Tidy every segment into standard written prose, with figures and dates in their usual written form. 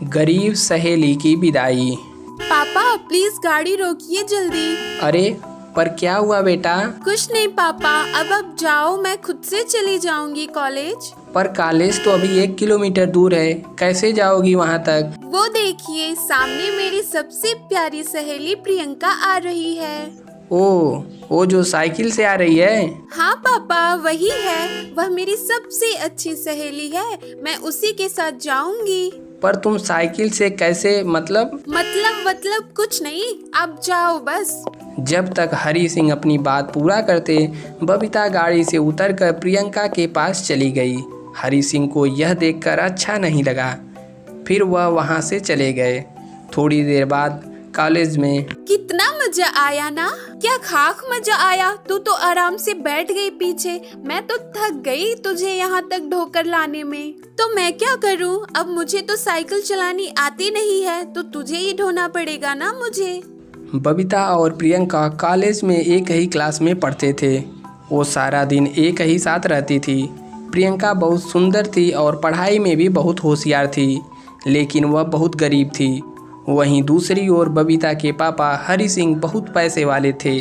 गरीब सहेली की विदाई। पापा प्लीज गाड़ी रोकिए जल्दी। अरे पर क्या हुआ बेटा? कुछ नहीं पापा, अब आप जाओ, मैं खुद से चली जाऊंगी कॉलेज। पर कॉलेज तो अभी 1 किलोमीटर दूर है, कैसे जाओगी वहाँ तक? वो देखिए सामने मेरी सबसे प्यारी सहेली प्रियंका आ रही है। ओ, वो जो साइकिल से आ रही है? हाँ पापा वही है, वह मेरी सबसे अच्छी सहेली है, मैं उसी के साथ जाऊंगी। पर तुम साइकिल से कैसे, मतलब कुछ नहीं, आप जाओ बस। जब तक हरी सिंह अपनी बात पूरा करते, बबीता गाड़ी से उतरकर प्रियंका के पास चली गई। हरी सिंह को यह देखकर अच्छा नहीं लगा, फिर वह वहां से चले गए। थोड़ी देर बाद कॉलेज में कितना मजा आया ना, क्या खाक मजा आया। तू तो आराम से बैठ गई पीछे, मैं तो थक गई तुझे यहाँ तक ढोकर लाने में। तो मैं क्या करूँ, अब मुझे तो साइकिल चलानी आती नहीं है, तो तुझे ही ढोना पड़ेगा ना मुझे। बबीता और प्रियंका कॉलेज में एक ही क्लास में पढ़ते थे। वो सारा दिन एक ही साथ रहती थी। प्रियंका बहुत सुंदर थी और पढ़ाई में भी बहुत होशियार थी, लेकिन वह बहुत गरीब थी। वहीं दूसरी ओर बबीता के पापा हरी सिंह बहुत पैसे वाले थे।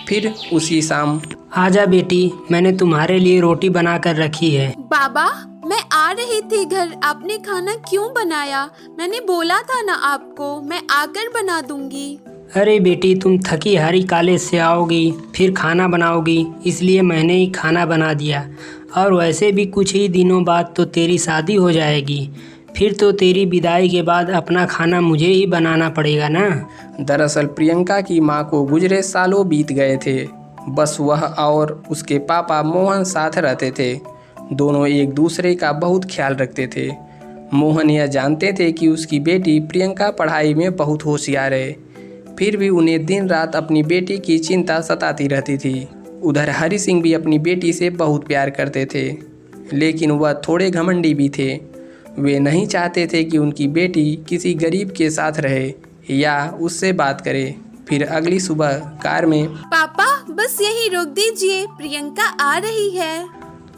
फिर उसी शाम, आजा बेटी, मैंने तुम्हारे लिए रोटी बना कर रखी है। बाबा मैं आ रही थी घर, आपने खाना क्यों बनाया? मैंने बोला था ना आपको, मैं आकर बना दूंगी। अरे बेटी, तुम थकी हारी कॉलेज से आओगी फिर खाना बनाओगी, इसलिए मैंने ही खाना बना दिया। और वैसे भी कुछ ही दिनों बाद तो तेरी शादी हो जाएगी, फिर तो तेरी विदाई के बाद अपना खाना मुझे ही बनाना पड़ेगा ना। दरअसल प्रियंका की माँ को गुजरे सालों बीत गए थे। बस वह और उसके पापा मोहन साथ रहते थे। दोनों एक दूसरे का बहुत ख्याल रखते थे। मोहन यह जानते थे कि उसकी बेटी प्रियंका पढ़ाई में बहुत होशियार है, फिर भी उन्हें दिन रात अपनी बेटी की चिंता सताती रहती थी। उधर हरी सिंह भी अपनी बेटी से बहुत प्यार करते थे, लेकिन वह थोड़े घमंडी भी थे। वे नहीं चाहते थे कि उनकी बेटी किसी गरीब के साथ रहे या उससे बात करे। फिर अगली सुबह कार में, पापा बस यहीं रोक दीजिए, प्रियंका आ रही है।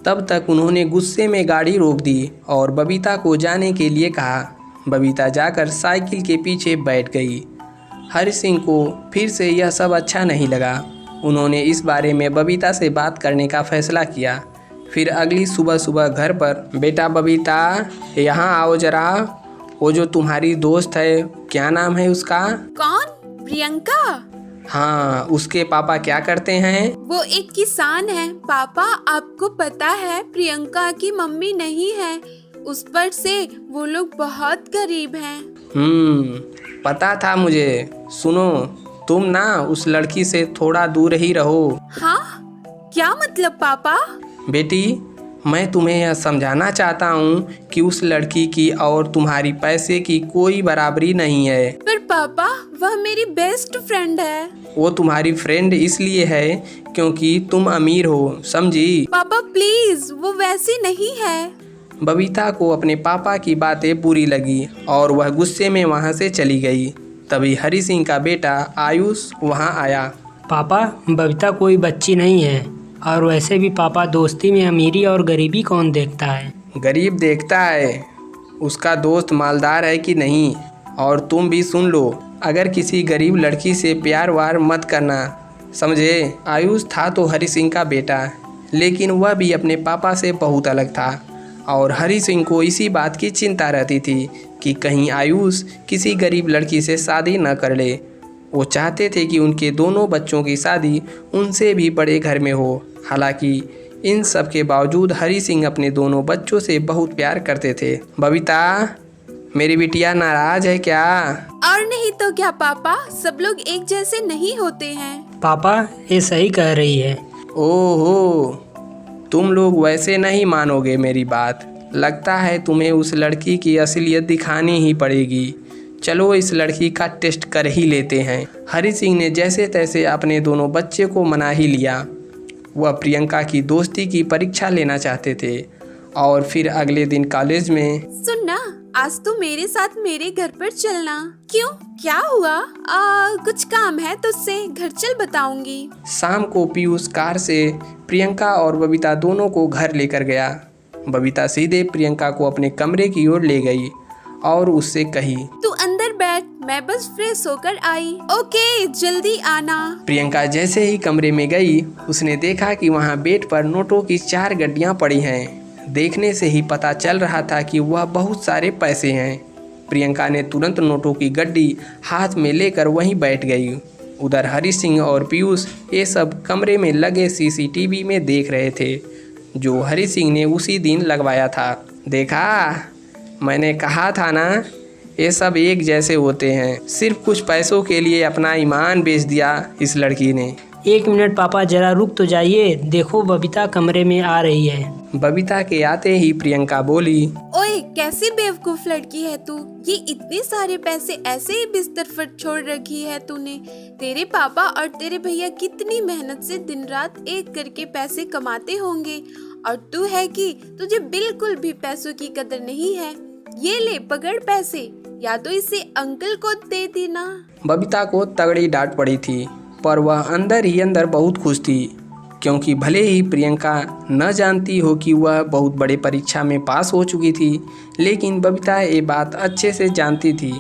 तब तक उन्होंने गुस्से में गाड़ी रोक दी और बबीता को जाने के लिए कहा। बबीता जाकर साइकिल के पीछे बैठ गई। हरि सिंह को फिर से यह सब अच्छा नहीं लगा। उन्होंने इस बारे में बबीता से बात करने का फैसला किया। फिर अगली सुबह सुबह घर पर, बेटा बबीता यहाँ आओ जरा, वो जो तुम्हारी दोस्त है, क्या नाम है उसका? कौन? प्रियंका? हाँ, उसके पापा क्या करते हैं? वो एक किसान है। पापा आपको पता है प्रियंका की मम्मी नहीं है, उस पर से वो लोग बहुत गरीब हैं। पता था मुझे। सुनो, तुम ना उस लड़की से थोड़ा दूर ही रहो। हाँ क्या मतलब पापा? बेटी, मैं तुम्हें यह समझाना चाहता हूँ कि उस लड़की की और तुम्हारी पैसे की कोई बराबरी नहीं है। पर पापा वह मेरी बेस्ट फ्रेंड है। वो तुम्हारी फ्रेंड इसलिए है क्योंकि तुम अमीर हो, समझी? पापा प्लीज, वो वैसी नहीं है। बबीता को अपने पापा की बातें बुरी लगी और वह गुस्से में वहाँ से चली गई। तभी हरी सिंह का बेटा आयुष वहाँ आया। पापा, बबीता कोई बच्ची नहीं है, और वैसे भी पापा दोस्ती में अमीरी और गरीबी कौन देखता है? गरीब देखता है, उसका दोस्त मालदार है कि नहीं। और तुम भी सुन लो, अगर किसी गरीब लड़की से प्यार वार मत करना, समझे? आयुष था तो हरी सिंह का बेटा, लेकिन वह भी अपने पापा से बहुत अलग था और हरी सिंह को इसी बात की चिंता रहती थी कि कहीं आयुष किसी गरीब लड़की से शादी न कर ले। वो चाहते थे कि उनके दोनों बच्चों की शादी उनसे भी बड़े घर में हो। हालांकि इन सब के बावजूद हरी सिंह अपने दोनों बच्चों से बहुत प्यार करते थे। बबीता, मेरी बिटिया नाराज है क्या? और नहीं तो क्या पापा, सब लोग एक जैसे नहीं होते हैं। पापा ये सही कह रही है। ओहो, तुम लोग वैसे नहीं मानोगे मेरी बात। लगता है तुम्हें उस लड़की की असलियत दिखानी ही पड़ेगी। चलो इस लड़की का टेस्ट कर ही लेते हैं। हरी सिंह ने जैसे तैसे अपने दोनों बच्चे को मना ही लिया। वह प्रियंका की दोस्ती की परीक्षा लेना चाहते थे। और फिर अगले दिन कॉलेज में, सुनना, आज तो मेरे साथ मेरे घर पर चलना। क्यों, क्या हुआ? कुछ काम है तुझसे, घर चल बताऊंगी। शाम को पीयूष कार से प्रियंका और बबीता दोनों को घर लेकर गया। बबीता सीधे प्रियंका को अपने कमरे की ओर ले गई और उससे कही, तू अंदर बैठ, मैं बस फ्रेश होकर आई। ओके, जल्दी आना। प्रियंका जैसे ही कमरे में गई, उसने देखा कि वहाँ बेड पर नोटों की 4 गड्डियाँ पड़ी हैं। देखने से ही पता चल रहा था कि वह बहुत सारे पैसे हैं। प्रियंका ने तुरंत नोटों की गड्डी हाथ में लेकर वहीं बैठ गई। उधर हरी सिंह और पीयूष ये सब कमरे में लगे सीसीटीवी में देख रहे थे, जो हरी सिंह ने उसी दिन लगवाया था। देखा, मैंने कहा था ना, ये सब एक जैसे होते हैं। सिर्फ कुछ पैसों के लिए अपना ईमान बेच दिया इस लड़की ने। 1 मिनट पापा, जरा रुक तो जाइए। देखो बबीता कमरे में आ रही है। बबीता के आते ही प्रियंका बोली, ओए, कैसी बेवकूफ लड़की है तू। ये इतने सारे पैसे ऐसे ही बिस्तर पर छोड़ रखी है तूने। तेरे पापा और तेरे भैया कितनी मेहनत से दिन रात एक करके पैसे कमाते होंगे, और तू है कि तुझे बिल्कुल भी पैसों की कदर नहीं है। ये ले, पकड़ पैसे, या तो इसे अंकल को दे देना। बबीता को तगड़ी डांट पड़ी थी, पर वह अंदर ही अंदर बहुत खुश थी, क्योंकि भले ही प्रियंका न जानती हो कि वह बहुत बड़े परीक्षा में पास हो चुकी थी, लेकिन बबीता ये बात अच्छे से जानती थी।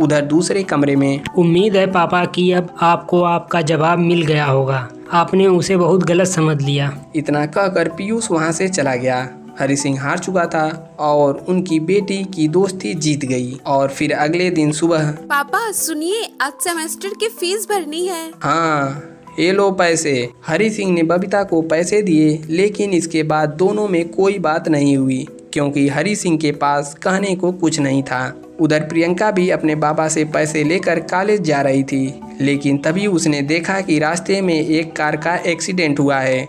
उधर दूसरे कमरे में, उम्मीद है पापा कि अब आपको आपका जवाब मिल गया होगा। आपने उसे बहुत गलत समझ लिया। इतना कहकर पीयूष वहाँ से चला गया। हरी सिंह हार चुका था और उनकी बेटी की दोस्ती जीत गई। और फिर अगले दिन सुबह, पापा सुनिए, आज सेमेस्टर की फीस भरनी है। हाँ, ये लो पैसे। हरी सिंह ने बबीता को पैसे दिए, लेकिन इसके बाद दोनों में कोई बात नहीं हुई, क्योंकि हरी सिंह के पास कहने को कुछ नहीं था। उधर प्रियंका भी अपने बाबा से पैसे लेकर कॉलेज जा रही थी, लेकिन तभी उसने देखा कि रास्ते में एक कार का एक्सीडेंट हुआ है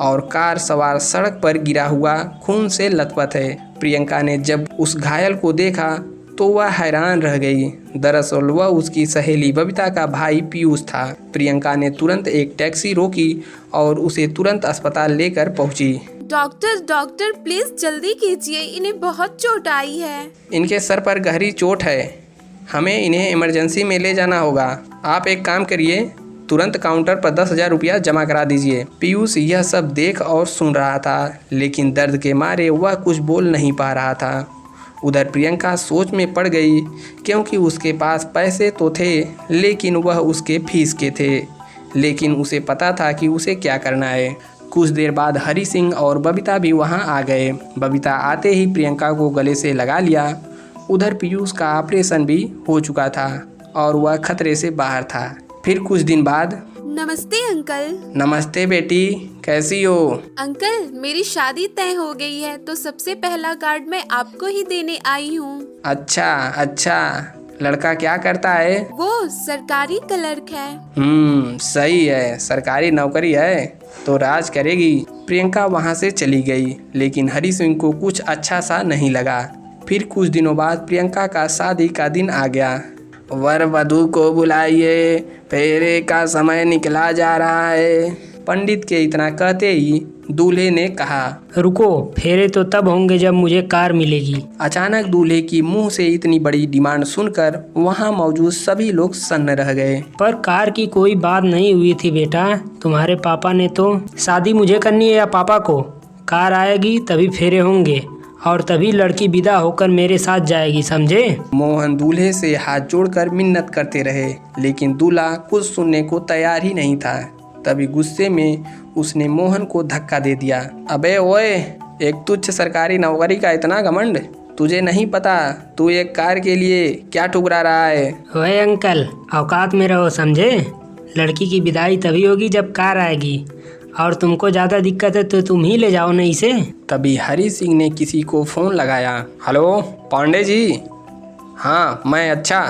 और कार सवार सड़क पर गिरा हुआ खून से लथपथ है। प्रियंका ने जब उस घायल को देखा तो वह हैरान रह गई। दरअसल वह उसकी सहेली बबीता का भाई पीयूष था। प्रियंका ने तुरंत एक टैक्सी रोकी और उसे तुरंत अस्पताल लेकर पहुंची। डॉक्टर प्लीज जल्दी कीजिए, इन्हें बहुत चोट आई है। इनके सर पर गहरी चोट है, हमें इन्हें इमरजेंसी में ले जाना होगा। आप एक काम करिए, तुरंत काउंटर पर 10,000 रुपया जमा करा दीजिए। पीयूष यह सब देख और सुन रहा था, लेकिन दर्द के मारे वह कुछ बोल नहीं पा रहा था। उधर प्रियंका सोच में पड़ गई, क्योंकि उसके पास पैसे तो थे, लेकिन वह उसके फीस के थे। लेकिन उसे पता था कि उसे क्या करना है। कुछ देर बाद हरी सिंह और बबीता भी वहां आ गए। बबीता आते ही प्रियंका को गले से लगा लिया। उधर पीयूष का ऑपरेशन भी हो चुका था और वह खतरे से बाहर था। फिर कुछ दिन बाद, नमस्ते अंकल। नमस्ते बेटी, कैसी हो? अंकल, मेरी शादी तय हो गई है, तो सबसे पहला कार्ड मैं आपको ही देने आई हूँ। अच्छा, लड़का क्या करता है? वो सरकारी क्लर्क है। सही है, सरकारी नौकरी है तो राज करेगी। प्रियंका वहाँ से चली गई, लेकिन हरी सिंह को कुछ अच्छा सा नहीं लगा। फिर कुछ दिनों बाद प्रियंका का शादी का दिन आ गया। वर वधू को बुलाइए, फेरे का समय निकला जा रहा है। पंडित के इतना कहते ही दूल्हे ने कहा, रुको, फेरे तो तब होंगे जब मुझे कार मिलेगी। अचानक दूल्हे की मुंह से इतनी बड़ी डिमांड सुनकर वहां मौजूद सभी लोग सन्न रह गए। पर कार की कोई बात नहीं हुई थी बेटा, तुम्हारे पापा ने तो। शादी मुझे करनी है या पापा को? कार आएगी तभी फेरे होंगे, और तभी लड़की विदा होकर मेरे साथ जाएगी, समझे? मोहन दूल्हे से हाथ जोड़कर मिन्नत करते रहे, लेकिन दूल्हा कुछ सुनने को तैयार ही नहीं था। तभी गुस्से में उसने मोहन को धक्का दे दिया। अबे ओए, एक तुच्छ सरकारी नौकरी का इतना घमंड? तुझे नहीं पता तू एक कार के लिए क्या ठुकरा रहा है? ओए अंकल, औकात में रहो, समझे? लड़की की विदाई तभी होगी जब कार आएगी, और तुमको ज़्यादा दिक्कत है तो तुम ही ले जाओ ना इसे। तभी हरी सिंह ने किसी को फ़ोन लगाया। हेलो पांडे जी? हाँ मैं। अच्छा,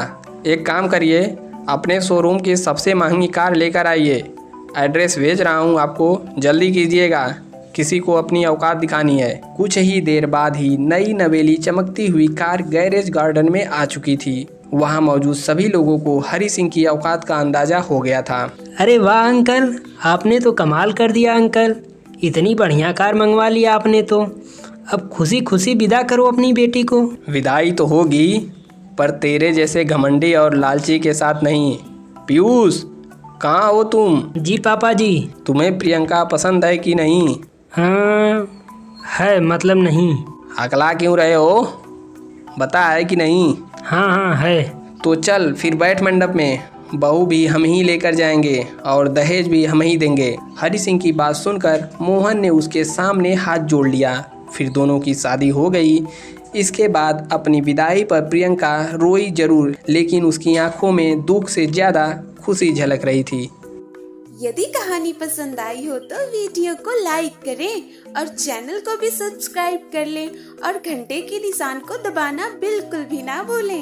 एक काम करिए, अपने शोरूम की सबसे महंगी कार लेकर आइए। एड्रेस भेज रहा हूँ आपको, जल्दी कीजिएगा, किसी को अपनी औकात दिखानी है। कुछ ही देर बाद ही नई नवेली चमकती हुई कार गैरेज गार्डन में आ चुकी थी। वहाँ मौजूद सभी लोगों को हरी सिंह की औकात का अंदाजा हो गया था। अरे वाह अंकल, आपने तो कमाल कर दिया अंकल, इतनी बढ़िया कार मंगवा लिया आपने तो। अब खुशी खुशी विदा करो अपनी बेटी को। विदाई तो होगी, पर तेरे जैसे घमंडी और लालची के साथ नहीं। पीयूष, कहाँ हो तुम? जी पापा जी। तुम्हें प्रियंका पसंद है कि नहीं? हाँ है, मतलब नहीं। अकला क्यों रहे हो? बता है कि नहीं? हाँ हाँ है। तो चल फिर बैठ मंडप में, बहू भी हम ही लेकर जाएंगे और दहेज भी हम ही देंगे। हरि सिंह की बात सुनकर मोहन ने उसके सामने हाथ जोड़ लिया। फिर दोनों की शादी हो गई। इसके बाद अपनी विदाई पर प्रियंका रोई जरूर, लेकिन उसकी आंखों में दुख से ज़्यादा खुशी झलक रही थी। यदि कहानी पसंद आई हो तो वीडियो को लाइक करें और चैनल को भी सब्सक्राइब कर लें और घंटे के निशान को दबाना बिल्कुल भी ना भूलें।